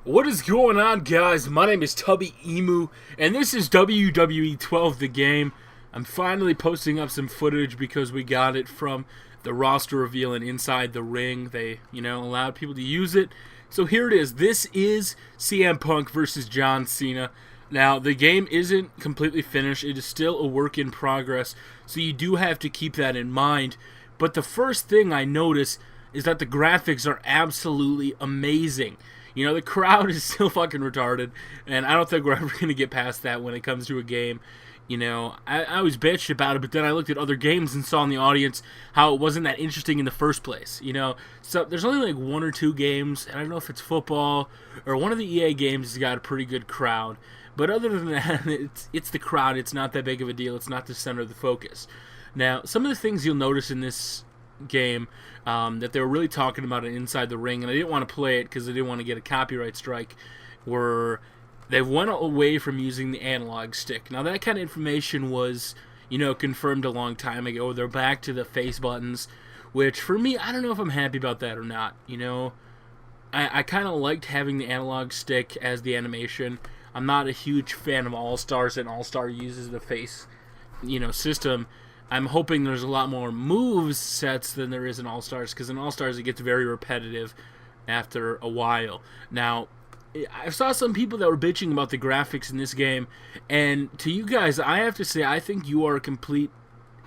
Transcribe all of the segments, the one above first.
What is going on, guys? My name is Tubby Emu, and this is WWE 12 The Game. I'm finally posting up some footage because we got it from the roster reveal and Inside the Ring. They, allowed people to use it. So here it is. This is CM Punk versus John Cena. Now, the game isn't completely finished. It is still a work in progress, so you do have to keep that in mind. But the first thing I notice is that the graphics are absolutely amazing. The crowd is still fucking retarded, and I don't think we're ever going to get past that when it comes to a game. I was bitched about it, but then I looked at other games and saw in the audience how it wasn't that interesting in the first place. So there's only like one or two games, and I don't know if it's football or one of the EA games has got a pretty good crowd. But other than that, it's the crowd. It's not that big of a deal. It's not the center of the focus. Now, some of the things you'll notice in this game that they were really talking about it Inside the Ring, and I didn't want to play it because I didn't want to get a copyright strike, were they went away from using the analog stick. Now, that kind of information was, confirmed a long time ago. They're back to the face buttons, which for me, I don't know if I'm happy about that or not. I kind of liked having the analog stick as the animation. I'm not a huge fan of All-Stars, and All-Star uses the face, system. I'm hoping there's a lot more moves sets than there is in All-Stars, because in All-Stars it gets very repetitive after a while. Now, I saw some people that were bitching about the graphics in this game, and to you guys, I have to say, I think you are a complete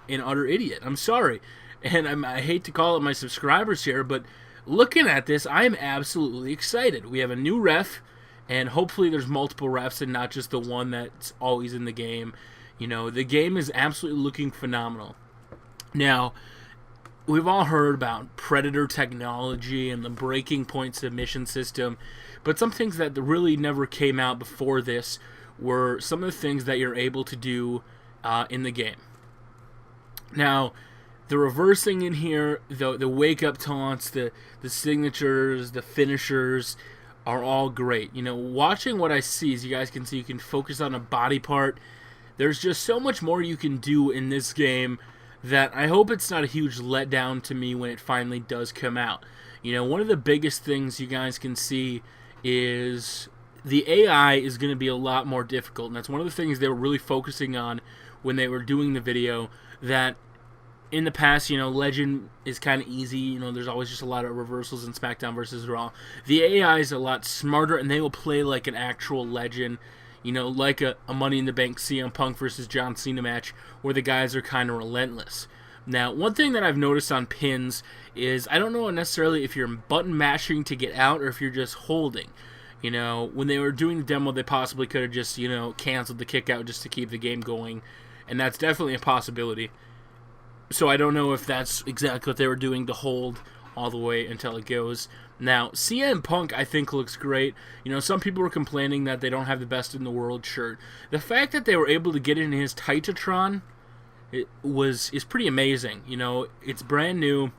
and utter idiot. I'm sorry, and I hate to call it my subscribers here, but looking at this, I am absolutely excited. We have a new ref, and hopefully there's multiple refs and not just the one that's always in the game. The game is absolutely looking phenomenal. Now, we've all heard about Predator technology and the breaking point submission system, but some things that really never came out before this were some of the things that you're able to do in the game. Now, the reversing in here, the wake-up taunts, the signatures, the finishers are all great. Watching what I see, as you guys can see, you can focus on a body part. There's just so much more you can do in this game that I hope it's not a huge letdown to me when it finally does come out. One of the biggest things you guys can see is the AI is going to be a lot more difficult, and that's one of the things they were really focusing on when they were doing the video, that in the past, Legend is kind of easy. There's always just a lot of reversals in SmackDown versus Raw. The AI is a lot smarter, and they will play like an actual Legend, like a Money in the Bank CM Punk versus John Cena match where the guys are kind of relentless. Now, one thing that I've noticed on pins is I don't know necessarily if you're button mashing to get out or if you're just holding. When they were doing the demo, they possibly could have just, canceled the kick out just to keep the game going, and that's definitely a possibility. So I don't know if that's exactly what they were doing, to hold all the way until it goes. Now, CM Punk, I think, looks great. Some people were complaining that they don't have the best in the world shirt. The fact that they were able to get in his Titatron is pretty amazing. It's brand new,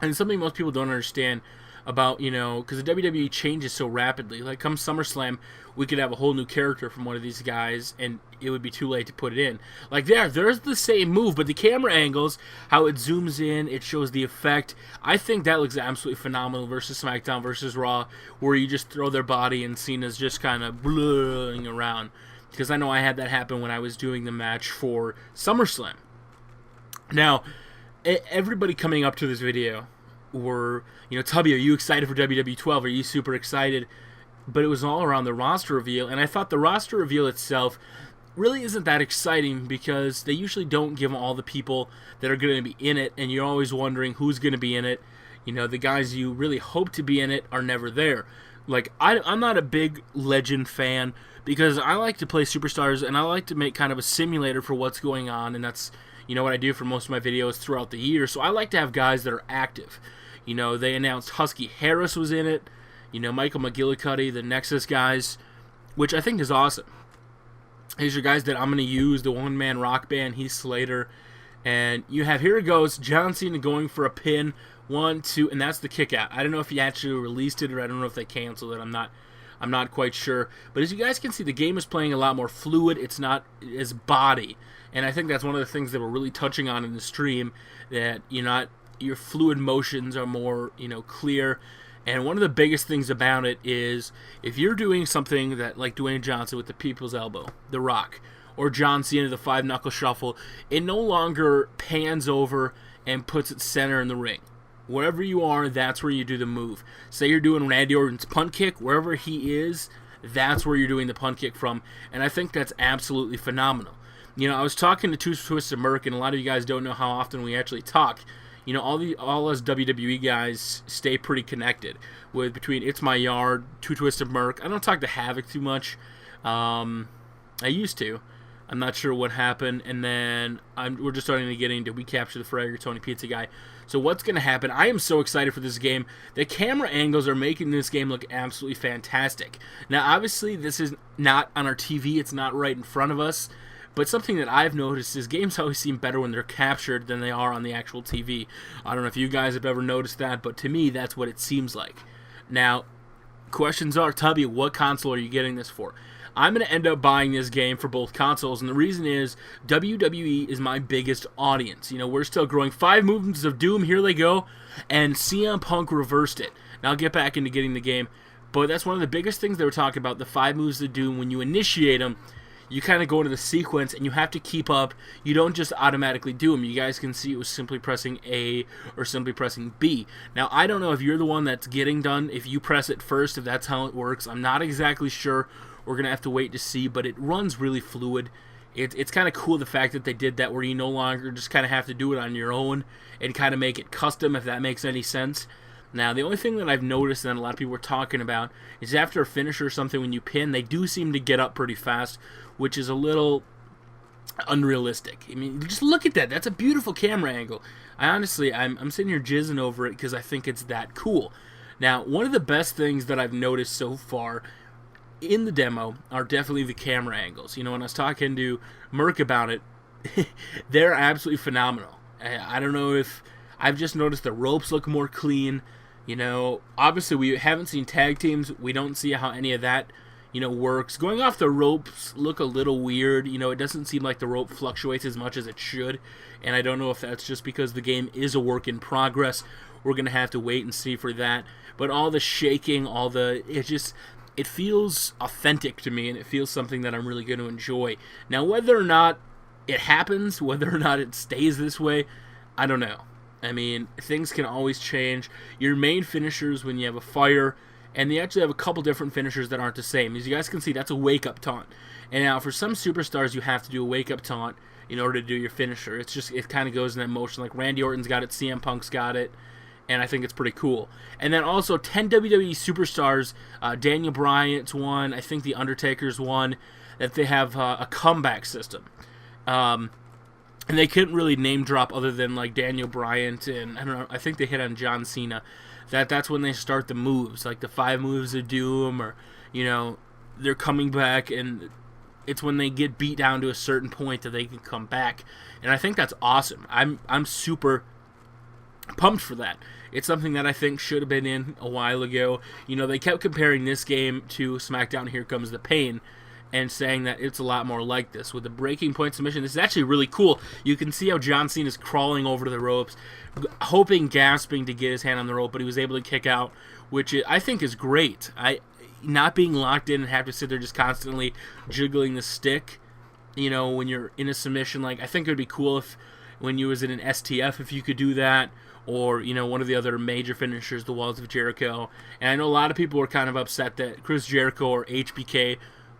and something most people don't understand about, because the WWE changes so rapidly. Like, come SummerSlam, we could have a whole new character from one of these guys, and it would be too late to put it in. Like, there's the same move, but the camera angles, how it zooms in, it shows the effect. I think that looks absolutely phenomenal versus SmackDown versus Raw, where you just throw their body and Cena's just kind of blurring around. Because I know I had that happen when I was doing the match for SummerSlam. Now, everybody coming up to this video were, Tubby, are you excited for WWE 12? Are you super excited? But it was all around the roster reveal, and I thought the roster reveal itself really isn't that exciting because they usually don't give all the people that are going to be in it, and you're always wondering who's going to be in it. The guys you really hope to be in it are never there. Like, I'm not a big Legend fan because I like to play Superstars, and I like to make kind of a simulator for what's going on, and that's, what I do for most of my videos throughout the year. So I like to have guys that are active. They announced Husky Harris was in it, Michael McGillicuddy, the Nexus guys, which I think is awesome. These are guys that I'm going to use, the one-man rock band, Heath Slater, and you have, here it goes, John Cena going for a pin, 1, 2, and that's the kick out. I don't know if he actually released it or I don't know if they canceled it. I'm not quite sure. But as you guys can see, the game is playing a lot more fluid. It's not as body. And I think that's one of the things that we're really touching on in the stream, that your fluid motions are more, clear. And one of the biggest things about it is if you're doing something that like Dwayne Johnson with the People's Elbow, The Rock, or John Cena, the 5-knuckle shuffle, it no longer pans over and puts it center in the ring. Wherever you are, that's where you do the move. Say you're doing Randy Orton's punt kick, wherever he is, that's where you're doing the punt kick from. And I think that's absolutely phenomenal. You know, I was talking to Two Twisted Merc, and a lot of you guys don't know how often we actually talk. You know, all us WWE guys stay pretty connected with between It's My Yard, Two Twisted Merc. I don't talk to Havoc too much. I used to. I'm not sure what happened, and then we're just starting to get into We Capture the Fragger, Tony Pizza Guy. So what's going to happen? I am so excited for this game. The camera angles are making this game look absolutely fantastic. Now, obviously, this is not on our TV. It's not right in front of us. But something that I've noticed is games always seem better when they're captured than they are on the actual TV. I don't know if you guys have ever noticed that, but to me, that's what it seems like. Now, questions are, Tubby, what console are you getting this for? I'm going to end up buying this game for both consoles, and the reason is WWE is my biggest audience. You know, we're still growing. 5 Movements of Doom, here they go, and CM Punk reversed it. Now I'll get back into getting the game, but that's one of the biggest things they were talking about, the 5 moves of Doom. When you initiate them, you kind of go into the sequence, and you have to keep up. You don't just automatically do them. You guys can see it was simply pressing A or simply pressing B. Now, I don't know if you're the one that's getting done, if you press it first, if that's how it works. I'm not exactly sure. We're going to have to wait to see, but it runs really fluid. It's kind of cool the fact that they did that where you no longer just kind of have to do it on your own and kind of make it custom, if that makes any sense. Now, the only thing that I've noticed and a lot of people are talking about is after a finish or something, when you pin, they do seem to get up pretty fast, which is a little unrealistic. I mean, just look at that. That's a beautiful camera angle. I'm sitting here jizzing over it because I think it's that cool. Now, one of the best things that I've noticed so far in the demo are definitely the camera angles. You know, when I was talking to Merc about it, they're absolutely phenomenal. I don't know if I've just noticed the ropes look more clean. You know, obviously we haven't seen tag teams. We don't see how any of that, you know, works. Going off the ropes look a little weird. You know, it doesn't seem like the rope fluctuates as much as it should. And I don't know if that's just because the game is a work in progress. We're going to have to wait and see for that. But all the shaking, it feels authentic to me, and it feels something that I'm really going to enjoy. Now, whether or not it happens, whether or not it stays this way, I don't know. I mean, things can always change. Your main finishers when you have a fire, and they actually have a couple different finishers that aren't the same. As you guys can see, that's a wake-up taunt. And now, for some superstars, you have to do a wake-up taunt in order to do your finisher. It kind of goes in that motion. Like Randy Orton's got it, CM Punk's got it, and I think it's pretty cool. And then also 10 WWE superstars, Daniel Bryan's one, I think The Undertaker's one, that they have a comeback system. And they couldn't really name drop other than like Daniel Bryan, and I don't know, I think they hit on John Cena. That's when they start the moves, like the 5 moves of Doom, or, you know, they're coming back, and it's when they get beat down to a certain point that they can come back. And I think that's awesome. I'm super pumped for that. It's something that I think should have been in a while ago. You know, they kept comparing this game to SmackDown Here Comes the Pain, and saying that it's a lot more like this. With the breaking point submission, this is actually really cool. You can see how John Cena is crawling over to the ropes, gasping to get his hand on the rope, but he was able to kick out, which I think is great. Not being locked in and have to sit there just constantly jiggling the stick, you know, when you're in a submission. Like, I think it would be cool if when you was in an STF, if you could do that, or, you know, one of the other major finishers, the Walls of Jericho. And I know a lot of people were kind of upset that Chris Jericho or HBK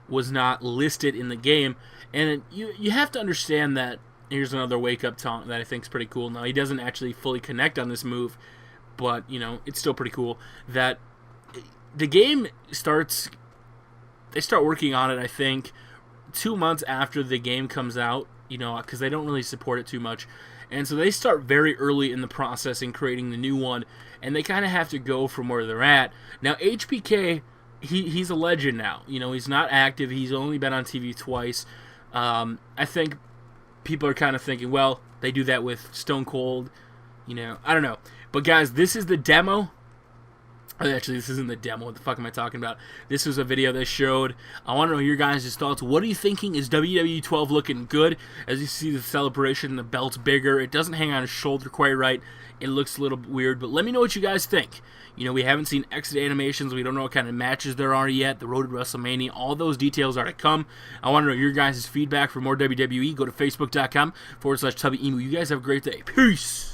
was not listed in the game, and you have to understand that. Here's another wake-up taunt that I think is pretty cool. Now, he doesn't actually fully connect on this move, but, you know, it's still pretty cool that the game starts. They start working on it, I think, 2 months after the game comes out, you know, because they don't really support it too much. And so they start very early in the process in creating the new one, and they kind of have to go from where they're at. Now, HBK, he's a legend now. You know, he's not active. He's only been on TV twice. I think people are kind of thinking, well, they do that with Stone Cold. You know, I don't know. But, guys, this is the demo. Actually, this isn't the demo. What the fuck am I talking about? This was a video that showed. I want to know your guys' thoughts. What are you thinking? Is WWE 12 looking good? As you see the celebration, the belt's bigger. It doesn't hang on his shoulder quite right. It looks a little weird, but let me know what you guys think. You know, we haven't seen exit animations. We don't know what kind of matches there are yet. The road to WrestleMania. All those details are to come. I want to know your guys' feedback for more WWE. Go to facebook.com/TubbyEmu. You guys have a great day. Peace.